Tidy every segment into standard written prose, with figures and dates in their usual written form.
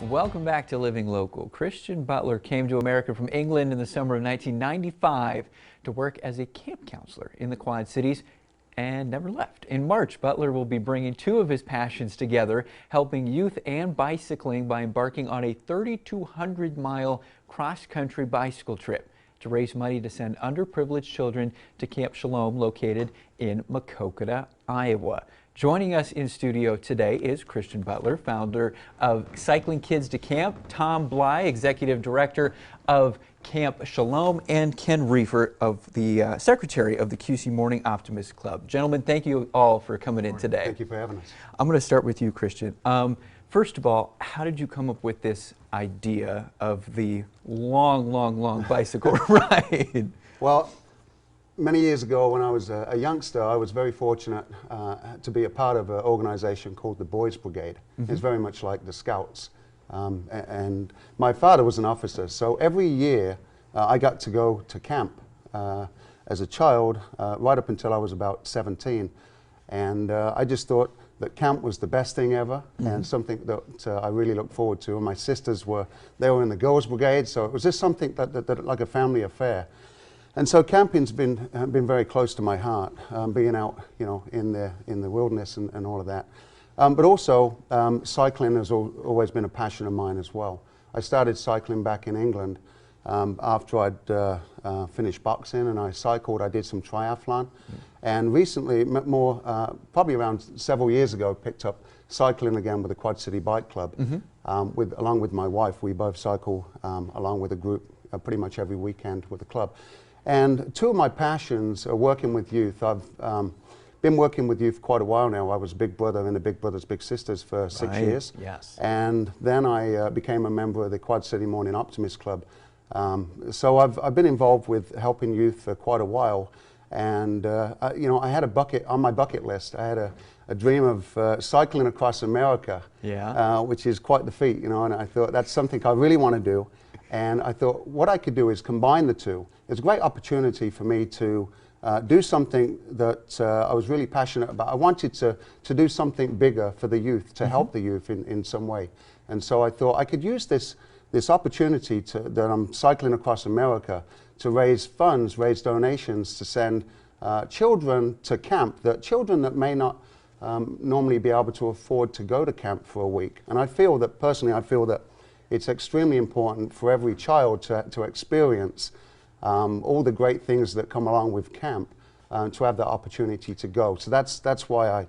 Welcome back to Living Local. Christian Butler came to America from England in the summer of 1995 to work as a camp counselor in the Quad Cities and never left. In March, Butler will be bringing two of his passions together, helping youth and bicycling by embarking on a 3,200-mile cross-country bicycle trip to raise money to send underprivileged children to Camp Shalom located in Maquoketa, Iowa. Joining us in studio today is Christian Butler, founder of Cycling Kids to Camp, Tom Bly, executive director of Camp Shalom, and Ken Reefer, of the secretary of the QC Morning Optimist Club. Gentlemen, thank you all for coming in today. Thank you for having us. I'm going to start with you, Christian. First of all, how did you come up with this idea of the long bicycle ride? Well, many years ago when I was a youngster, I was very fortunate to be a part of an organization called the Boys Brigade. It's very much like the Scouts. And my father was an officer, so every year I got to go to camp as a child, right up until I was about 17. And I just thought that camp was the best thing ever, and something that I really looked forward to. And my sisters were in the Girls Brigade, so it was just something that like a family affair. And so camping's been very close to my heart, being out, in the wilderness and all of that. But also, cycling has always been a passion of mine as well. I started cycling back in England after I'd finished boxing, and I cycled. I did some triathlon, and recently, probably around several years ago, picked up cycling again with the Quad City Bike Club. Along with my wife, we both cycle along with a group pretty much every weekend with the club. And two of my passions are working with youth. I've been working with youth quite a while now. I was Big Brother in the Big Brothers Big Sisters for 6 years. Yes. And then I became a member of the Quad City Morning Optimist Club. So I've been involved with helping youth for quite a while. And I had a bucket on my bucket list. I had a dream of cycling across America, which is quite the feat, and I thought that's something I really want to do. And I thought what I could do is combine the two. It's a great opportunity for me to do something that I was really passionate about. I wanted to do something bigger for the youth, to help the youth in some way. And so I thought I could use this opportunity that I'm cycling across America to raise funds, raise donations to send children to camp, children that may not normally be able to afford to go to camp for a week. And personally I feel that it's extremely important for every child to experience all the great things that come along with camp, to have that opportunity to go. So that's why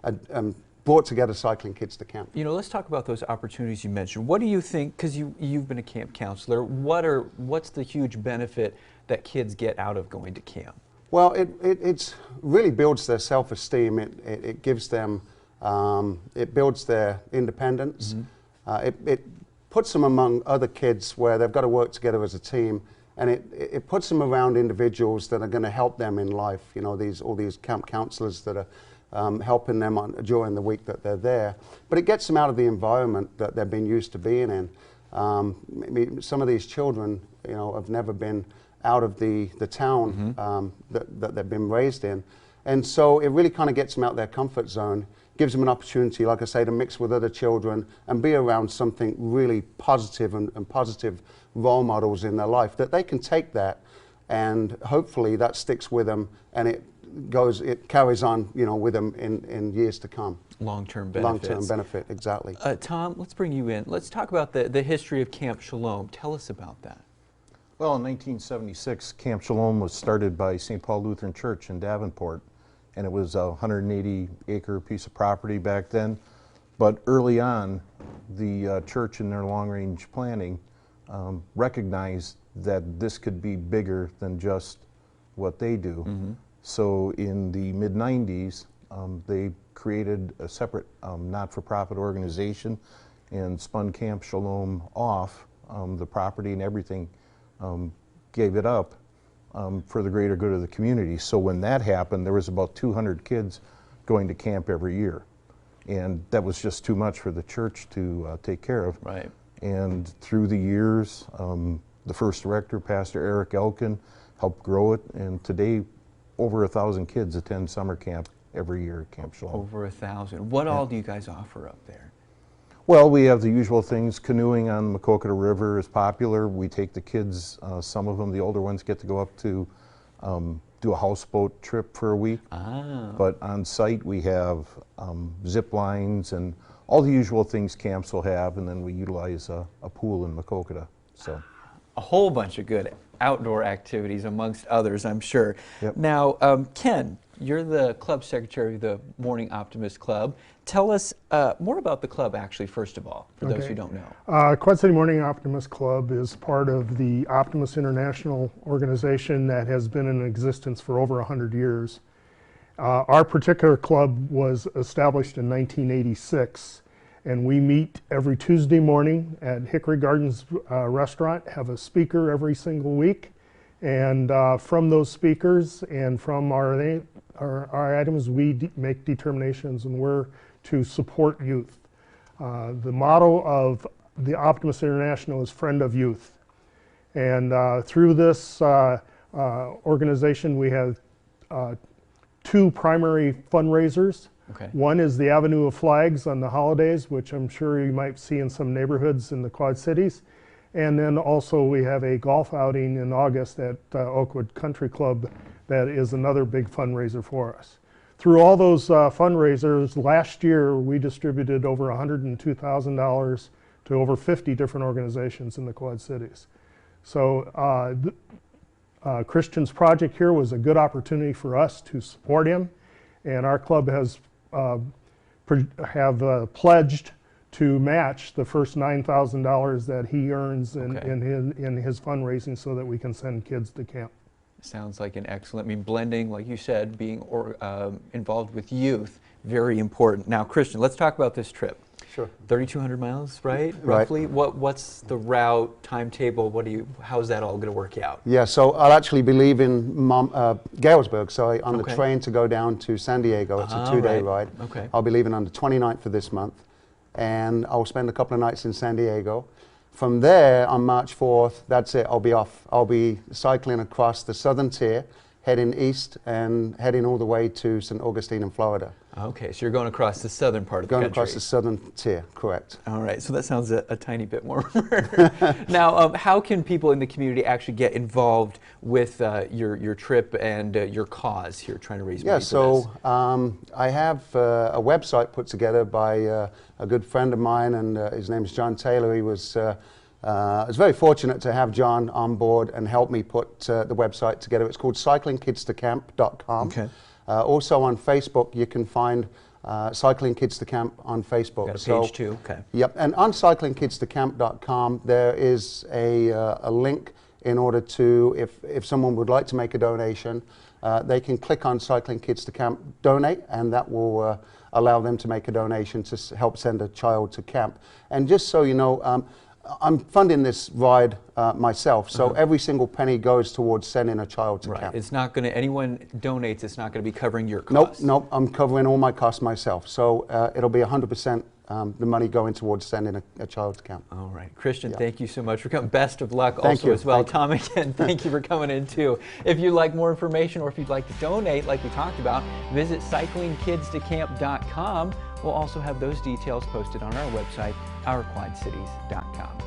I brought together Cycling Kids to Camp. Let's talk about those opportunities you mentioned. What do you think, because you've been a camp counselor, what's the huge benefit that kids get out of going to camp? Well, it really builds their self-esteem. It gives them, it builds their independence. It puts them among other kids where they've got to work together as a team, and it puts them around individuals that are going to help them in life. All these camp counselors that are helping them during the week that they're there. But it gets them out of the environment that they've been used to being in. Some of these children, have never been out of the town that they've been raised in, and so it really kind of gets them out of their comfort zone. Gives them an opportunity, like I say, to mix with other children and be around something really positive and positive role models in their life, that they can take that and hopefully that sticks with them, and it carries on, with them in years to come. Long-term benefits. Long-term benefit, exactly. Tom, let's bring you in. Let's talk about the history of Camp Shalom. Tell us about that. Well, in 1976, Camp Shalom was started by St. Paul Lutheran Church in Davenport. And it was a 180-acre piece of property back then. But early on, the church in their long-range planning recognized that this could be bigger than just what they do. So in the mid-90s, they created a separate not-for-profit organization and spun Camp Shalom off the property and everything, gave it up. For the greater good of the community. So when that happened, there was about 200 kids going to camp every year. And that was just too much for the church to take care of. Right. And through the years, the first director, Pastor Eric Elkin, helped grow it. And today, over 1,000 kids attend summer camp every year at Camp Shalom. Over 1,000. What all do you guys offer up there? Well, we have the usual things. Canoeing on the Maquoketa River is popular. We take the kids, some of them, the older ones, get to go up to do a houseboat trip for a week. Ah. But on site we have zip lines and all the usual things camps will have, and then we utilize a pool in Maquoketa. So A whole bunch of good outdoor activities amongst others, I'm sure. Yep. Now, Ken, you're the club secretary of the Morning Optimist Club. Tell us more about the club, actually, first of all, for those who don't know. Quad City Morning Optimist Club is part of the Optimist International organization that has been in existence for over 100 years. Our particular club was established in 1986, and we meet every Tuesday morning at Hickory Gardens restaurant, have a speaker every single week, and from those speakers and from our items, we make determinations, and we're to support youth. The motto of the Optimist International is Friend of Youth. And through this organization, we have two primary fundraisers. Okay. One is the Avenue of Flags on the holidays, which I'm sure you might see in some neighborhoods in the Quad Cities. And then also we have a golf outing in August at Oakwood Country Club that is another big fundraiser for us. Through all those fundraisers, last year we distributed over $102,000 to over 50 different organizations in the Quad Cities. So Christian's project here was a good opportunity for us to support him, and our club has pledged to match the first $9,000 that he earns in his fundraising so that we can send kids to camp. Sounds like an excellent, I mean, blending, like you said, being involved with youth, very important. Now, Christian, let's talk about this trip. Sure. 3,200 miles, right? Right. Roughly. What's the route, timetable? How's that all going to work out? Yeah, so I'll actually be leaving Galesburg, on Okay. the train to go down to San Diego. It's a two-day right. ride. Okay. I'll be leaving on the 29th of this month, and I'll spend a couple of nights in San Diego. From there, on March 4th, that's it, I'll be off. I'll be cycling across the southern tier, heading east and heading all the way to St. Augustine in Florida. Okay, so you're going across the southern part of the Going country. across the southern tier, correct. All right, so that sounds a tiny bit more. Now, how can people in the community actually get involved with your trip and your cause here, trying to raise money for this? I have a website put together by a good friend of mine, and his name is John Taylor. I was very fortunate to have John on board and help me put the website together. It's called cyclingkidstocamp.com. Okay. Also on Facebook, you can find Cycling Kids to Camp on Facebook. Got a page too, okay. Yep, and on cyclingkidstocamp.com, there is a link in order to, if someone would like to make a donation, they can click on Cycling Kids to Camp Donate, and that will allow them to make a donation to help send a child to camp. And just so you know, I'm funding this ride myself, so every single penny goes towards sending a child to camp. It's not going to, anyone donates, it's not going to be covering your costs. Nope, I'm covering all my costs myself. So it'll be 100% the money going towards sending a child to camp. All right. Christian, thank you so much for coming. Best of luck Thank also you. as well. Thank you. Tom, again, thank you for coming in too. If you'd like more information or if you'd like to donate, like we talked about, visit cyclingkidstocamp.com. We'll also have those details posted on our website, ourquadcities.com.